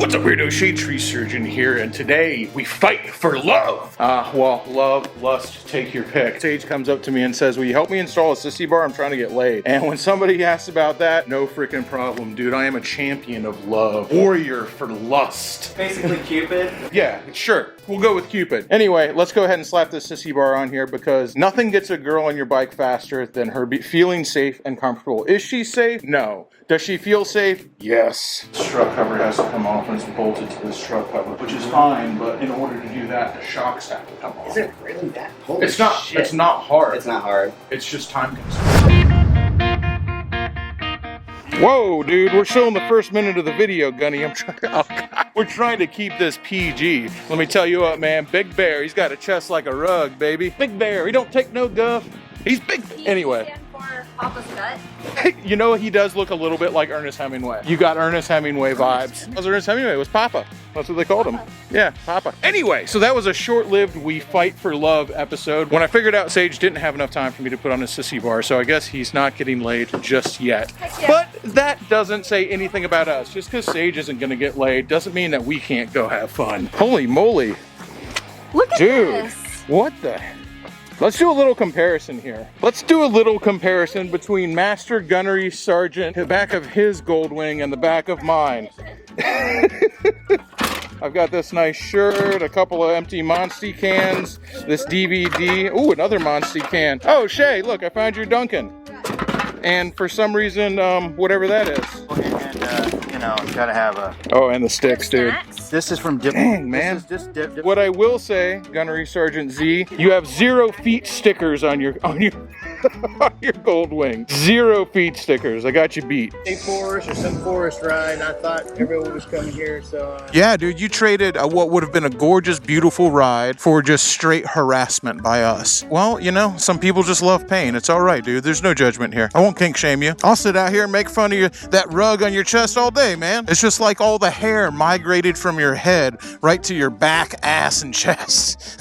What's up, weirdo? Shade Tree Surgeon here, and today we fight for love. Well, love, lust, take your pick. Sage comes up to me and says, will you help me install a sissy bar? I'm trying to get laid. And when somebody asks about that, no freaking problem, dude. I am a champion of love. Warrior for lust. Basically Cupid? Yeah, sure. We'll go with Cupid. Anyway, let's go ahead and slap this sissy bar on here because nothing gets a girl on your bike faster than her feeling safe and comfortable. Is she safe? No. Does she feel safe? Yes. This truck cover has to come off and it's bolted to this truck cover, which is fine, but in order to do that, the shocks have to come off. Is it really that? Holy It's not. shit. It's not hard. It's not hard. It's just time consuming. Whoa, dude, we're showing the first minute of the video, Gunny. We're trying to keep this PG. Let me tell you what, man. Big Bear, he's got a chest like a rug, baby. Big Bear, he don't take no guff. He's big. Anyway. Stand for Papa's gut. You know, he does look a little bit like Ernest Hemingway. You got Ernest Hemingway vibes. That was Ernest Hemingway, it was Papa. That's what they called him. Yeah, Papa. Anyway, so that was a short-lived We Fight for Love episode. When I figured out Sage didn't have enough time for me to put on a sissy bar, so I guess he's not getting laid just yet. Yeah. But that doesn't say anything about us. Just because Sage isn't gonna get laid doesn't mean that we can't go have fun. Holy moly. Look at Dude, this. what the heck? Let's do a little comparison here. Let's do a little comparison between Master Gunnery Sergeant, the back of his Goldwing, and the back of mine. I've got this nice shirt, a couple of empty Monster cans, this DVD. Ooh, another Monster can. Oh, Shay, look, I found your Duncan. And for some reason, whatever that is. And, you know, gotta have a... Oh, and the sticks, dude. This is from Dip. Dang, man. This is Dip. What I will say, Gunnery Sergeant Z, you have 0 feet stickers on your on your Goldwing. 0 feet stickers. I got you beat. A forest or some forest ride, and I thought everyone was coming here, so Yeah, dude, you traded what would have been a gorgeous, beautiful ride for just straight harassment by us. Well, you know, some people just love pain. It's all right, dude. There's no judgment here. I won't kink shame you. I'll sit out here and make fun of you, that rug on your chest all day, man. It's just like all the hair migrated from your head right to your back, ass, and chest.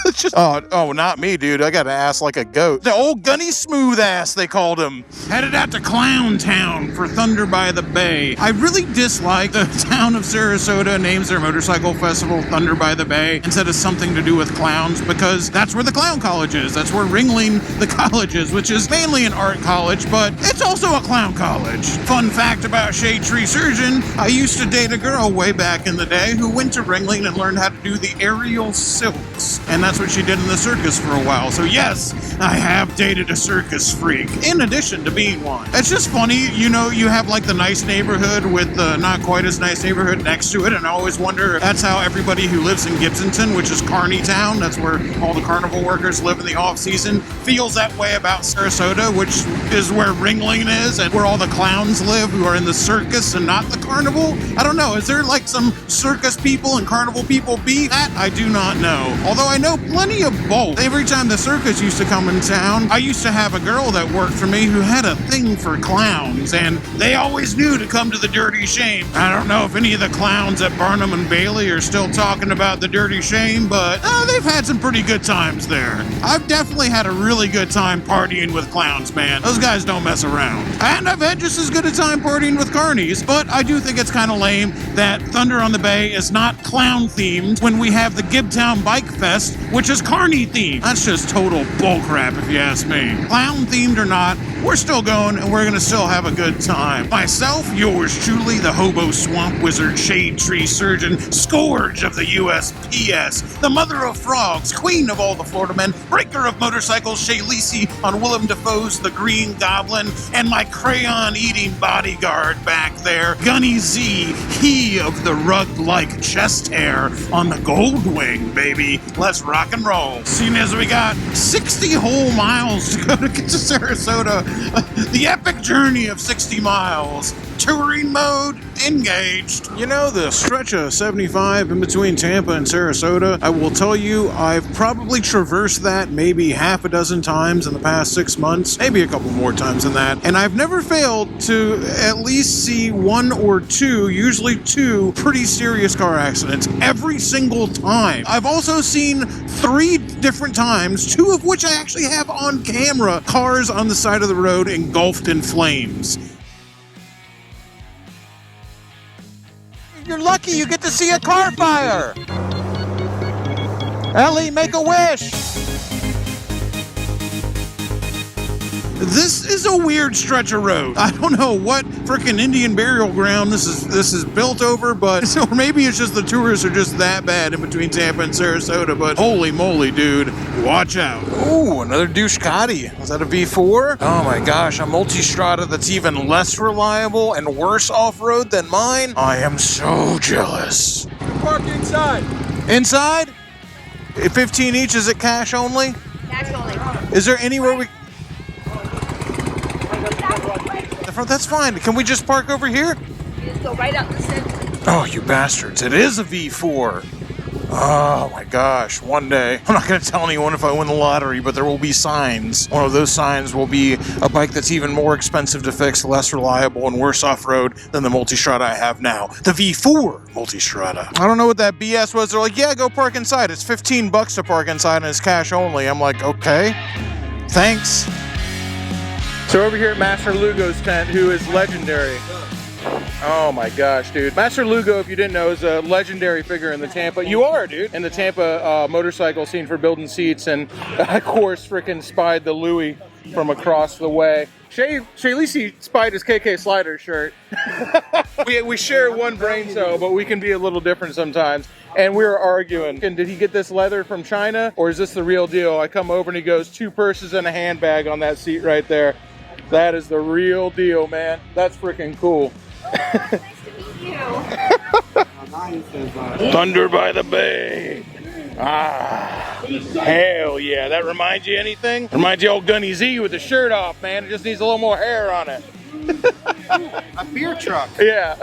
It's just, oh, not me, dude. I got an ass like a goat. The old Gunny Smooth Ass, they called him. Headed out to Clown Town for Thunder by the Bay. I really dislike the town of Sarasota names their motorcycle festival Thunder by the Bay instead of something to do with clowns, because that's where the clown college is. That's where Ringling the college is, which is mainly an art college, but it's also a clown college. Fun fact about Shade Tree Surgeon, I used to date a girl way back in the day who went to Ringling and learned how to do the aerial silks. And that's what she did in the circus for a while. So yes, I have dated a circus freak, in addition to being one. It's just funny, you know, you have like the nice neighborhood with the not quite as nice neighborhood next to it, and I always wonder if that's how everybody who lives in Gibsonton, which is Carney Town, that's where all the carnival workers live in the off season, feels that way about Sarasota, which is where Ringling is and where all the clowns live who are in the circus and not the carnival. I don't know, is there like some circus people and carnival people beef? That I do not know. Although I know plenty of both. Every time the circus used to come in town, I used to have a girl that worked for me who had a thing for clowns, and they always knew to come to the Dirty Shame. I don't know if any of the clowns at Barnum and Bailey are still talking about the Dirty Shame, but they've had some pretty good times there. I've definitely had a really good time partying with clowns, man. Those guys don't mess around. And I've had just as good a time partying with carnies, but I do think it's kind of lame that Thunder on the Bay is not clown themed when we have the Gibtown Bike Fest, which is carny themed. That's just total bullcrap if you ask me. Clown themed or not, we're still going and we're gonna still have a good time. Myself, yours truly, the hobo swamp wizard, shade tree surgeon, scourge of the USPS, the mother of frogs, queen of all the Florida men, breaker of motorcycles, Shay Lacey on Willem Dafoe's The Green Goblin, and my crayon-eating bodyguard back there, Gunny Z, he of the rug-like chest hair on the Goldwing, baby. Let's rock and roll. Seeing as we got 60 whole miles to go to get to Sarasota, the epic journey of 60 miles. Touring mode engaged. You know, the stretch of 75 in between Tampa and Sarasota, I will tell you, I've probably traversed that maybe half a dozen times in the past 6 months, maybe a couple more times than that, and I've never failed to at least see 1 or 2, usually 2, pretty serious car accidents every single time. I've also seen 3 different times, 2 of which I actually have on camera, cars on the side of the road engulfed in flames. You're lucky you get to see a car fire. Ellie, make a wish. This is a weird stretch of road. I don't know what frickin' Indian burial ground this is built over, but or maybe it's just the tourists are just that bad in between Tampa and Sarasota, but holy moly, dude. Watch out. Ooh, another Ducati. Is that a V4? Oh my gosh, a multistrada that's even less reliable and worse off-road than mine? I am so jealous. Park inside. Inside? 15 each, is it cash only? Cash only. Is there anywhere we... That's fine. Can we just park over here? You just go right up the center. Oh, you bastards. It is a V4. Oh my gosh. One day. I'm not going to tell anyone if I win the lottery, but there will be signs. One of those signs will be a bike that's even more expensive to fix, less reliable, and worse off-road than the Multistrada I have now. The V4 Multistrada. I don't know what that BS was. They're like, yeah, go park inside. It's $15 to park inside and it's cash only. I'm like, okay. Thanks. So over here at Master Lugo's tent, who is legendary. Oh my gosh, dude. Master Lugo, if you didn't know, is a legendary figure in the Tampa. You are, dude. In the Tampa motorcycle scene for building seats, and of course, freaking spied the Louis from across the way. Shay Lisi spied his KK Slider shirt. we share one brain cell, but we can be a little different sometimes. And we were arguing, and did he get this leather from China, or is this the real deal? I come over and he goes, 2 purses and a handbag on that seat right there. That is the real deal, man. That's freaking cool. Nice to meet you. Thunder by the Bay. Ah, hell yeah. That reminds you anything? Reminds you of old Gunny Z with the shirt off, man. It just needs a little more hair on it. A beer truck. Yeah.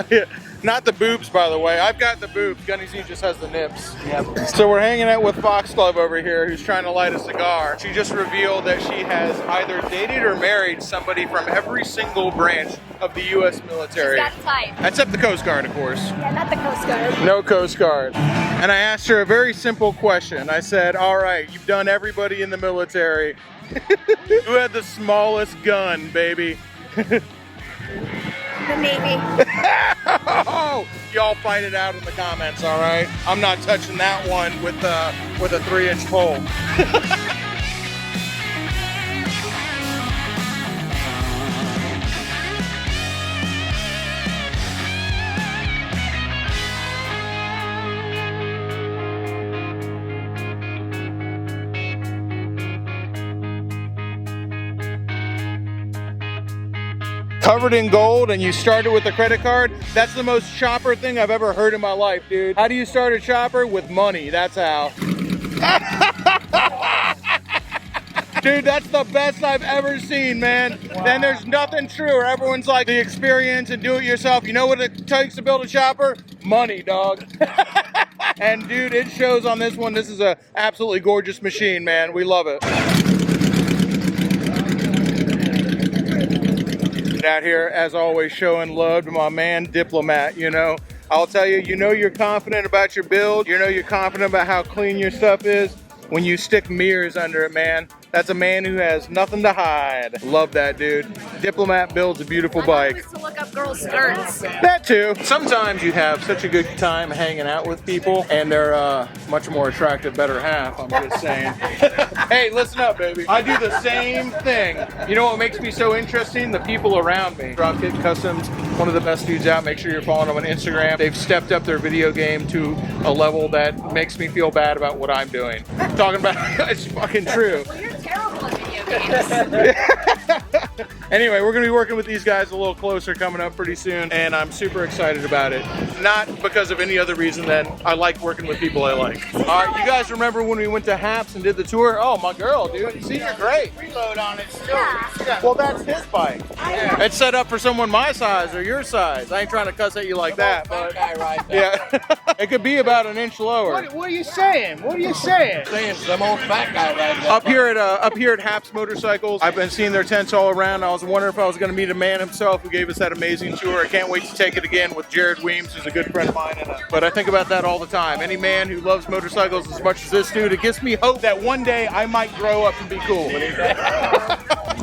Not the boobs, by the way. I've got the boobs. Gunny Z just has the nips. Yep. So we're hanging out with Foxglove over here, who's trying to light a cigar. She just revealed that she has either dated or married somebody from every single branch of the U.S. military. She's that type. Except the Coast Guard, of course. Yeah, not the Coast Guard. No Coast Guard. And I asked her a very simple question. I said, all right, you've done everybody in the military. Who had the smallest gun, baby? The Navy. Oh, y'all fight it out in the comments, all right? I'm not touching that one with a 3-inch pole. Covered in gold, and you start it with a credit card. That's the most chopper thing I've ever heard in my life, dude. How do you start a chopper? With money, that's how. Dude, that's the best I've ever seen, man. Wow. Then there's nothing truer. Everyone's like, the experience and do it yourself. You know what it takes to build a chopper? Money, dog. And dude, it shows on this one. This is a absolutely gorgeous machine, man. We love it. Out here, as always, showing love to my man Diplomat. You know, I'll tell you, you know you're confident about your build, you know you're confident about how clean your stuff is when you stick mirrors under it, man. That's a man who has nothing to hide. Love that, dude. Diplomat builds a beautiful bike. I used to look up girls' skirts. That too. Sometimes you have such a good time hanging out with people, and they're much more attractive, better half, I'm just saying. Hey, listen up, baby. I do the same thing. You know what makes me so interesting? The people around me. Dropkick Customs, one of the best dudes out. Make sure you're following them on Instagram. They've stepped up their video game to a level that makes me feel bad about what I'm doing. Talking about, it's fucking true. Well, you're terrible at video games. Anyway, we're gonna be working with these guys a little closer coming up pretty soon, and I'm super excited about it. Not because of any other reason than I like working with people I like. All right, you guys remember when we went to Haps and did the tour? Oh, my girl, dude. See, you're great. Reload on it still. Yeah. Well, that's his bike. It's set up for someone my size or your size. I ain't trying to cuss at you like that, but yeah, it could be about an inch lower. What are you saying? What are you saying? Saying some old fat guy right there. Up here at Haps Motorcycles, I've been seeing their tents all around. I was was wondering if I was going to meet a man himself who gave us that amazing tour. I can't wait to take it again with Jared Weems, who's a good friend of mine. But I think about that all the time. Any man who loves motorcycles as much as this dude, it gives me hope that one day I might grow up and be cool.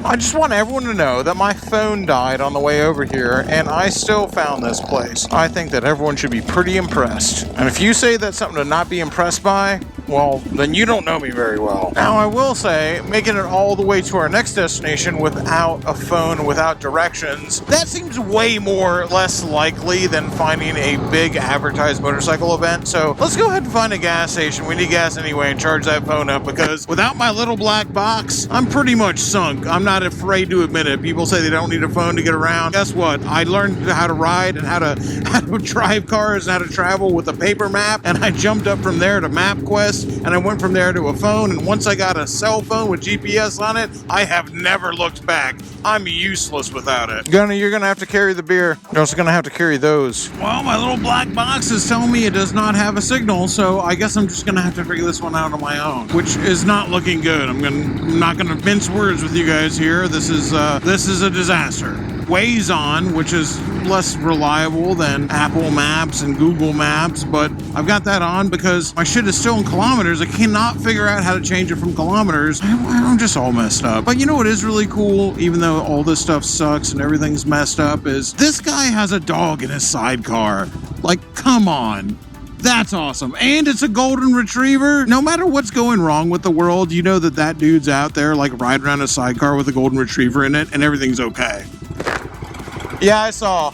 I just want everyone to know that my phone died on the way over here, and I still found this place. I think that everyone should be pretty impressed. And if you say that's something to not be impressed by, well, then you don't know me very well. Now, I will say, making it all the way to our next destination without a phone, without directions, that seems way more less likely than finding a big advertised motorcycle event. So let's go ahead and find a gas station. We need gas anyway and charge that phone up, because without my little black box, I'm pretty much sunk. I'm not afraid to admit it. People say they don't need a phone to get around. Guess what? I learned how to ride and how to drive cars and how to travel with a paper map, and I jumped up from there to MapQuest, and I went from there to a phone, and once I got a cell phone with GPS on it, I have never looked back. I'm useless without it. Gunny, you're gonna have to carry the beer. You're also gonna have to carry those. Well, my little black box is telling me it does not have a signal, so I guess I'm just gonna have to figure this one out on my own, which is not looking good. I'm not gonna mince words with you guys here. This is a disaster. Waze on, which is less reliable than Apple Maps and Google Maps, but I've got that on because my shit is still in kilometers. I cannot figure out how to change it from kilometers. I'm just all messed up. But you know what is really cool, even though all this stuff sucks and everything's messed up, is this guy has a dog in his sidecar. Like, come on. That's awesome. And it's a golden retriever. No matter what's going wrong with the world, you know that dude's out there like riding around a sidecar with a golden retriever in it and everything's okay. Yeah, I saw.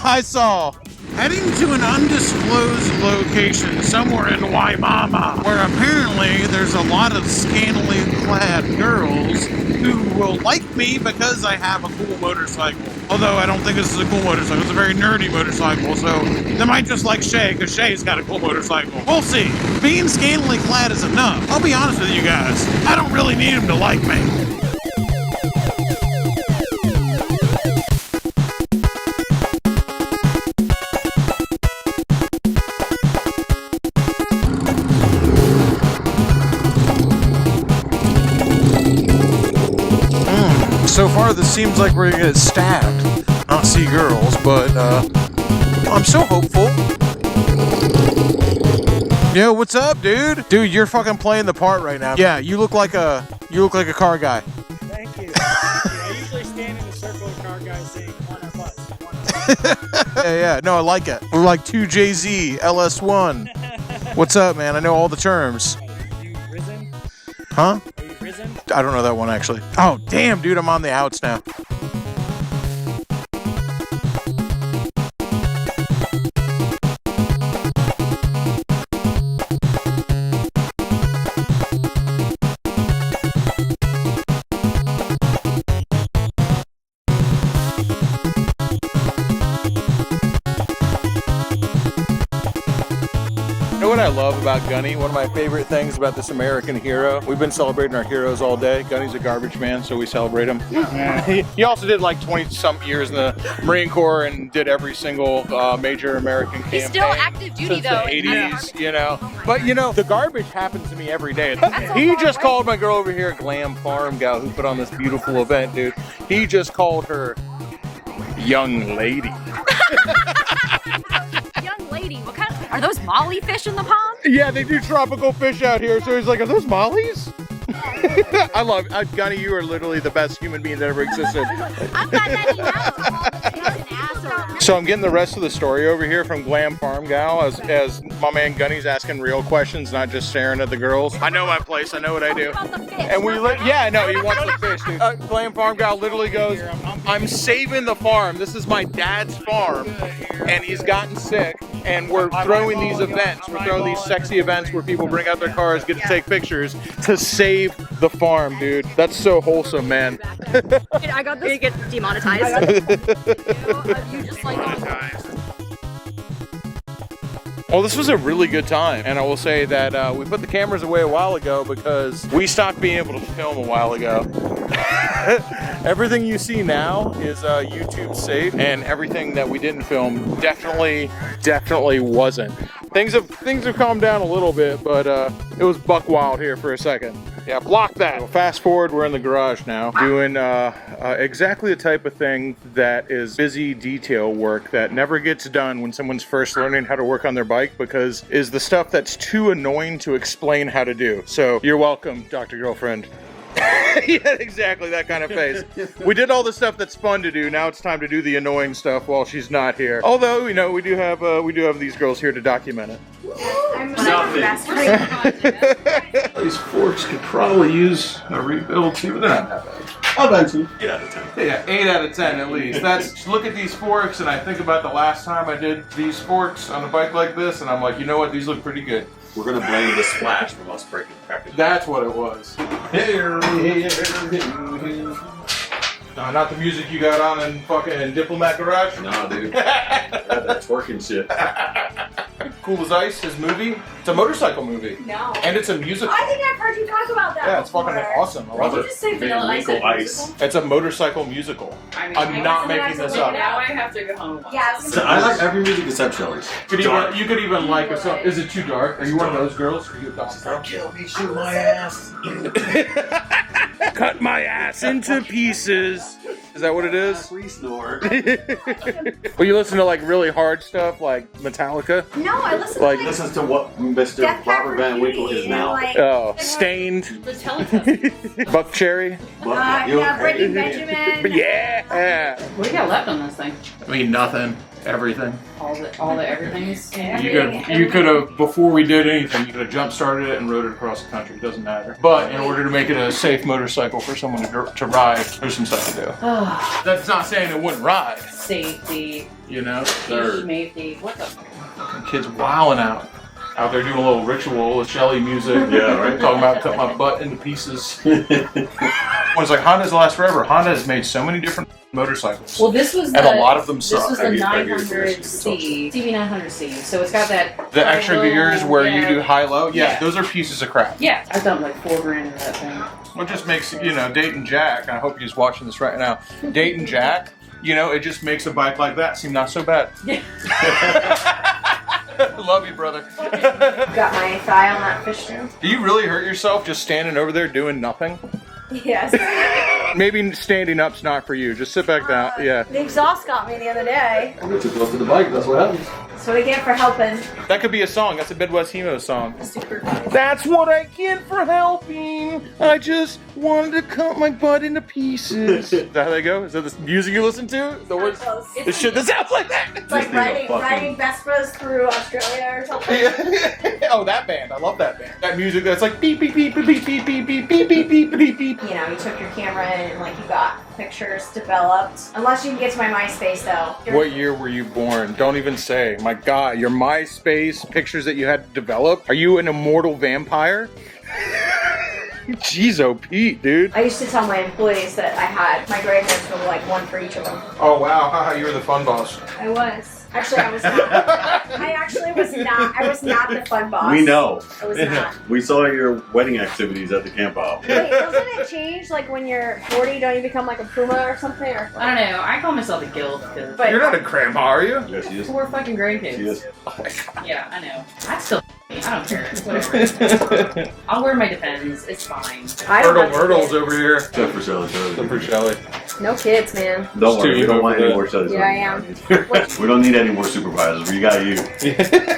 I saw. Heading to an undisclosed location somewhere in Waimama, where apparently there's a lot of scantily clad girls who will like me because I have a cool motorcycle. Although I don't think this is a cool motorcycle. It's a very nerdy motorcycle, so they might just like Shay because Shay's got a cool motorcycle. We'll see. Being scantily clad is enough. I'll be honest with you guys. I don't really need them to like me. So far, this seems like we're gonna get stabbed, not see girls, but I'm so hopeful. Yo, what's up, dude? Dude, you're fucking playing the part right now. Yeah, you look like a car guy. Thank you. I usually stand in a circle of car guys saying one of us. Yeah. No, I like it. We're like 2JZ LS1. What's up, man? I know all the terms. Are you risen? Huh? Are you risen? I don't know that one actually. Oh, damn, dude, I'm on the outs now. You know what I love about Gunny? One of my favorite things about this American hero. We've been celebrating our heroes all day. Gunny's a garbage man, so we celebrate him. He also did like 20-some years in the Marine Corps and did every single major American campaign. He's still active duty since though. the 80s, you know. But you know, the garbage happens to me every day. He just called my girl over here, Glam Farm gal, who put on this beautiful event, dude. He just called her young lady. Young lady, what kind of, are those molly fish in the pond? Yeah, they do tropical fish out here. So he's like, are those mollies? I love it. Gunny, you are literally the best human being that ever existed. I'm glad that he knows. He's an asshole. So I'm getting the rest of the story over here from Glam Farm Gal as my man Gunny's asking real questions, not just staring at the girls. I know my place. I know what I do. And we yeah, no, he wants the fish, dude. Glam Farm Gal literally goes, I'm saving the farm. This is my dad's farm. And he's gotten sick. And we're throwing these events. We're throwing these sexy events where people bring out their cars, get to take pictures to save the farm, dude. That's so wholesome, man. I got this. You get demonetized. You just like Well, this was a really good time, and I will say that we put the cameras away a while ago because we stopped being able to film a while ago. Everything you see now is YouTube safe, and everything that we didn't film definitely wasn't. Things have calmed down a little bit, but it was buck wild here for a second. Yeah, block that. Well, fast forward, we're in the garage now doing exactly the type of thing that is busy detail work that never gets done when someone's first learning how to work on their bike, because is the stuff that's too annoying to explain how to do. So you're welcome, Dr. Girlfriend. Yeah, exactly, that kind of face. We did all the stuff that's fun to do. Now it's time to do the annoying stuff while she's not here. Although, you know, we do have these girls here to document it. I'm best. These forks could probably use a rebuild too, but they're not that bad. I'll bet you. 8 out of 10. Yeah, 8 out of 10 at least. That's, look at these forks and I think about the last time I did these forks on a bike like this and I'm like, you know what, these look pretty good. We're gonna blame the splash from us breaking the crack. That's what it was. Not the music you got on in fucking Diplomat Garage? No, dude. That's twerking shit. Cool as Ice, his movie. It's a motorcycle movie. No. And it's a musical. I think I've heard you talk about that. Yeah, it's before. fucking awesome. I love Did you it. just say Vanilla Ice? Legal Ice. It's a motorcycle musical. I mean, I'm not making this up. Now I have to go home. Yeah, I was So I like every music except Shelly's. You could even like a song. Is it too dark? Are you one of those girls? Are you a dark girl? Kill me, shoot my ass. Cut my ass into pieces. Is that what it is? Free snore. Well, you listen to like really hard stuff like Metallica? No, I listen Like- to Listen to what Mr. Death Pepper Robert Van Winkle Beauty is and, now. like, Oh, Stained, The Teletubbies. Buck Cherry. yeah, Breaking Benjamin. Yeah. What do you got left on this thing? I mean, nothing. Everything. All the everything's. You could have, before we did anything, you could have jump started it and rode it across the country. It doesn't matter. But in order to make it a safe motorcycle for someone to ride, there's some stuff to do. That's not saying it wouldn't ride. Safety. You know? Safety. What the? Kids wilding out there doing a little ritual with Shelly music. Yeah, right. Talking about cut my butt into pieces. It's like Honda's last forever. Honda has made so many different motorcycles. Well, this was And the. a lot of them This suck. was the 900C, CB900C. So it's got that. The extra high-low, gears where you do high-low, Yeah. those are pieces of crap. Yeah, I dumped like $4 into that thing. What just makes, Dayton Jack, I hope he's watching this right now, Dayton Jack, it just makes a bike like that seem not so bad. Yeah. Love you, brother. Got my thigh on that fish room. Do you really hurt yourself just standing over there doing nothing? Yes. Maybe standing up's not for you. Just sit back down. Yeah. The exhaust got me the other day. I'm too close to the bike, that's what happens. That's what I get for helping. That could be a song. That's a Midwest Hemo song. Super funny. That's what I get for helping. I just wanted to cut my butt into pieces. Is that how they go? Is that the music you listen to? The words? Close. The shit that sounds like that. It's like riding Vespas through Australia or something. Oh, that band. I love that band. That music that's like beep, beep, beep, beep, beep, beep, beep, beep, beep, beep, beep, beep, beep. You know, you took your camera and like you got pictures developed. Unless you can get to my MySpace though. What year were you born? Don't even say. My God, your MySpace pictures that you had developed? Are you an immortal vampire? Jeez, oh Pete, dude. I used to tell my employees that I had my gray hairs were like one for each of them. Oh wow, haha, you were the fun boss. I was. Actually, I was not. I actually was not. I was not the fun boss. We know. I was not. We saw your wedding activities at the camp out. Wait, doesn't it change? Like when you're 40, don't you become like a puma or something? Or I don't know. I call myself a guild because But You're not a grandma, are you? Yes, she is. 4 fucking grandkids. She is. Yeah, I know. I still. I don't care. Whatever. I'll wear my Depends. It's fine. I don't have Myrtle's kids. over here. Except for Shelly. Except for Shelly. No kids, man. Don't worry, Stu, we don't you want go any for more Shellys. Yeah, I am. We don't need any more supervisors. We got you.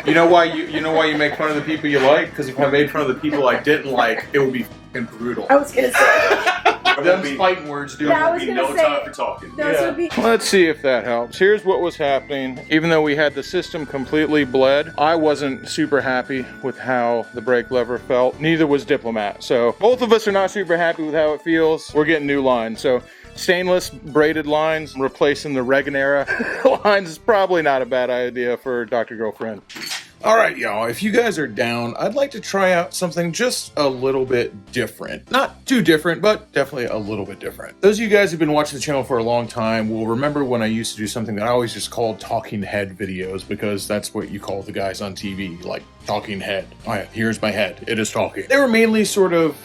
You know why you make fun of the people you like? Because if I made fun of the people I didn't like, it would be fucking brutal. I was gonna say. Them fighting words, dude. Yeah, I was Be gonna no say. time for talking. Those would be. Let's see if that helps. Here's what was happening. Even though we had the system completely bled, I wasn't super happy with how the brake lever felt. Neither was Diplomat. So both of us are not super happy with how it feels. We're getting new lines. So stainless braided lines, replacing the Reganera lines is probably not a bad idea for Dr. Girlfriend. All right, y'all, if you guys are down, I'd like to try out something just a little bit different. Not too different, but definitely a little bit different. Those of you guys who've been watching the channel for a long time will remember when I used to do something that I always just called talking head videos, because that's what you call the guys on TV, like talking head. All right, here's my head. It is talking. They were mainly sort of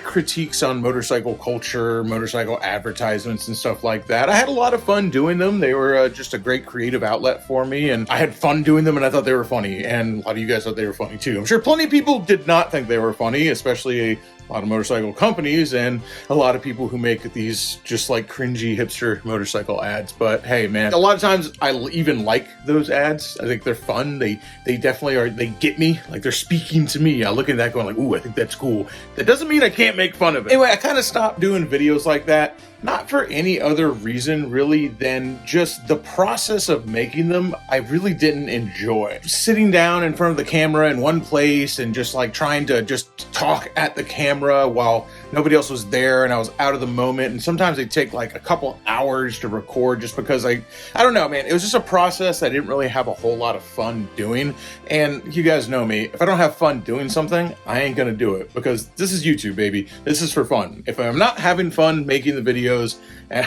critiques on motorcycle culture, motorcycle advertisements and stuff like that. I had a lot of fun doing them. They were just a great creative outlet for me, and I had fun doing them, and I thought they were funny. And a lot of you guys thought they were funny too. I'm sure plenty of people did not think they were funny, especially a lot of motorcycle companies and a lot of people who make these just like cringy hipster motorcycle ads. But hey, man, a lot of times I even like those ads. I think they're fun. They definitely are. They get me. Like, they're speaking to me. I look at that going like, ooh, I think that's cool. That doesn't mean I can't make fun of it. Anyway, I kind of stopped doing videos like that. Not for any other reason really than just the process of making them. I really didn't enjoy sitting down in front of the camera in one place and just like trying to just talk at the camera while nobody else was there and I was out of the moment. And sometimes they take like a couple hours to record just because I don't know, man. It was just a process I didn't really have a whole lot of fun doing. And you guys know me. If I don't have fun doing something, I ain't gonna do it, because this is YouTube, baby. This is for fun. If I'm not having fun making the videos, and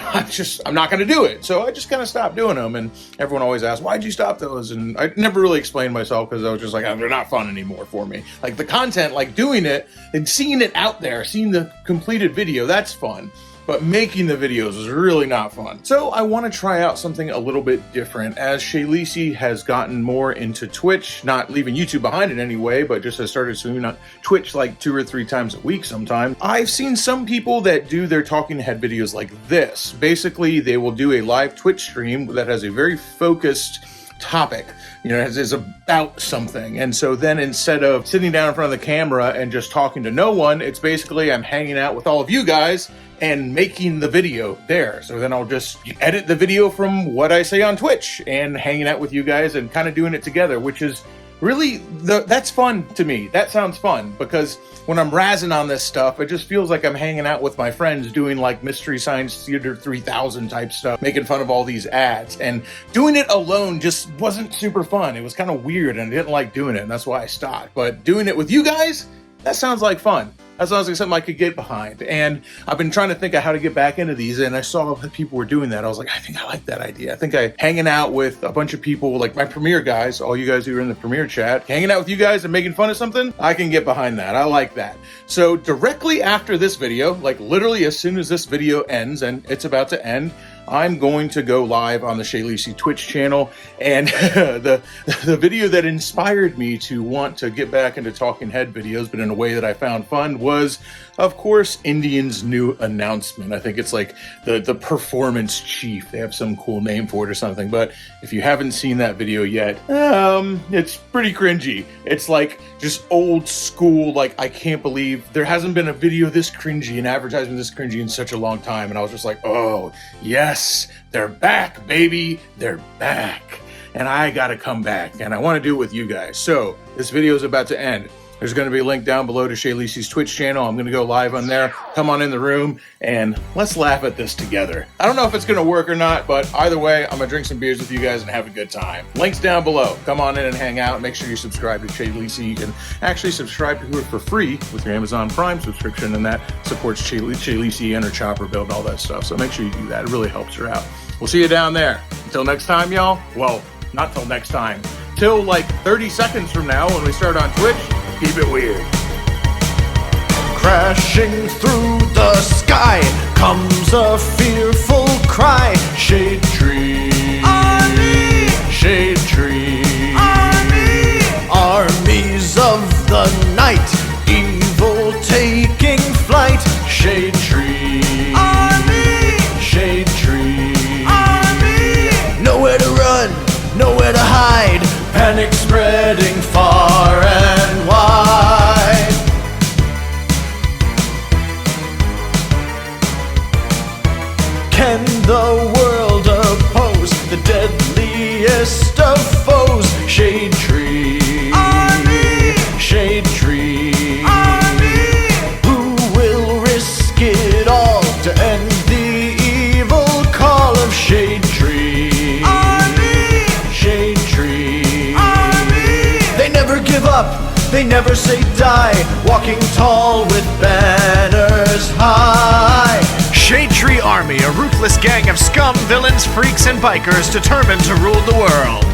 I'm not going to do it. So I just kind of stopped doing them. And everyone always asks, why'd you stop those? And I never really explained myself, because I was just like, they're not fun anymore for me. Like, the content, like doing it and seeing it out there, seeing the completed video, that's fun. But making the videos was really not fun. So I want to try out something a little bit different. As Shaylisi has gotten more into Twitch, not leaving YouTube behind in any way, but just has started streaming on Twitch like 2 or 3 times a week sometimes. I've seen some people that do their talking head videos like this. Basically, they will do a live Twitch stream that has a very focused topic, you know, is about something. And so then instead of sitting down in front of the camera and just talking to no one, it's basically I'm hanging out with all of you guys and making the video there. So then I'll just edit the video from what I say on Twitch and hanging out with you guys and kind of doing it together, which is really, that's fun to me. That sounds fun, because when I'm razzing on this stuff, it just feels like I'm hanging out with my friends doing like Mystery Science Theater 3000 type stuff, making fun of all these ads. And doing it alone just wasn't super fun. It was kind of weird and I didn't like doing it, and that's why I stopped. But doing it with you guys, that sounds like fun. That sounds like something I could get behind. And I've been trying to think of how to get back into these, and I saw that people were doing that. I was like, I think I like that idea. I think hanging out with a bunch of people, like my Premiere guys, all you guys who are in the Premiere chat, hanging out with you guys and making fun of something, I can get behind that. I like that. So directly after this video, like literally as soon as this video ends, and it's about to end, I'm going to go live on the Shaylisi Twitch channel. And the video that inspired me to want to get back into talking head videos, but in a way that I found fun, was, of course, Indian's new announcement. I think it's like the performance chief. They have some cool name for it or something. But if you haven't seen that video yet, it's pretty cringy. It's like just old school. Like, I can't believe there hasn't been a video this cringy, an advertisement this cringy in such a long time. And I was just like, oh, yes, they're back, baby. They're back. And I gotta come back, and I want to do it with you guys. So this video is about to end. There's going to be a link down below to Shaylisi's Twitch channel. I'm going to go live on there. Come on in the room and let's laugh at this together. I don't know if it's going to work or not, but either way, I'm going to drink some beers with you guys and have a good time. Links down below. Come on in and hang out. Make sure you subscribe to Shaylisi. You can actually subscribe to her for free with your Amazon Prime subscription, and that supports Shaylisi and her chopper build and all that stuff. So make sure you do that. It really helps her out. We'll see you down there. Until next time, y'all. Well, not till next time. Till like 30 seconds from now when we start on Twitch. Keep it weird. Crashing through the sky comes a fearful cry. Shade tree, army. Shade tree, army. Armies of the night, evil taking flight. Shade tree, army. Shade tree, army. Nowhere to run, nowhere to hide. Panic spreading far and wide. Can the world oppose the deadliest of foes? Shade tree, army. Shade tree, army. Who will risk it all to end the evil call of Shade Tree? Army. Shade Tree, army. They never give up, they never say die, walking tall with banners high. Shade Tree Army, a ruthless gang of scum, villains, freaks, and bikers determined to rule the world.